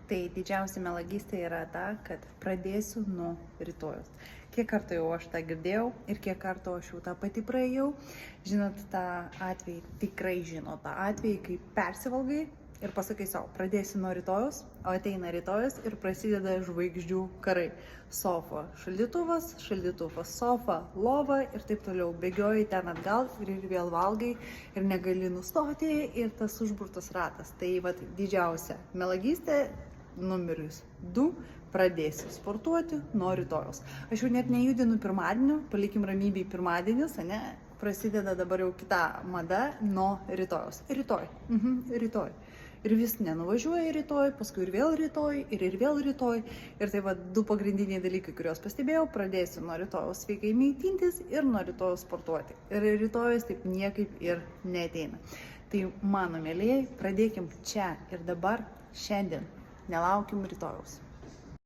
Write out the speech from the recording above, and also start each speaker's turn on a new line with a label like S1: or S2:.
S1: Tai didžiausia melagystė yra ta, kad pradėsiu nuo rytojus. Kiek kartų jau aš tą girdėjau ir kiek kartų aš jau tą pati praėjau. Žinot tą atvejį, tikrai žinot tą atvejį, kai persivalgai ir pasakai savo, pradėsiu nuo rytojus, o ateina rytojus ir prasideda žvaigždžių karai. Sofa, šaldytuvas, sofa, lova ir taip toliau. Bėgioji ten atgal ir vėl valgai ir negali nustoti ir tas užburtas ratas. Tai vat didžiausia melagystė numeris 2. Pradėsiu sportuoti nuo rytojus. Aš jau net nejudinu pirmadienio, palikim ramybėj pirmadienis, ane? Prasideda dabar jau kita mada nuo rytojus. Rytoj. Ir vis nenuvažiuoja rytoj, paskui ir vėl rytoj, ir vėl rytoj. Ir tai va 2 pagrindiniai dalykai, kuriuos pastebėjau. Pradėsiu nuo rytojus sveikai maitintis ir nuo rytojus sportuoti. Ir rytojus taip niekaip ir neateina. Tai mano mėlyjei, pradėkim čia ir dabar, šiandien. Nelaukim rytojaus.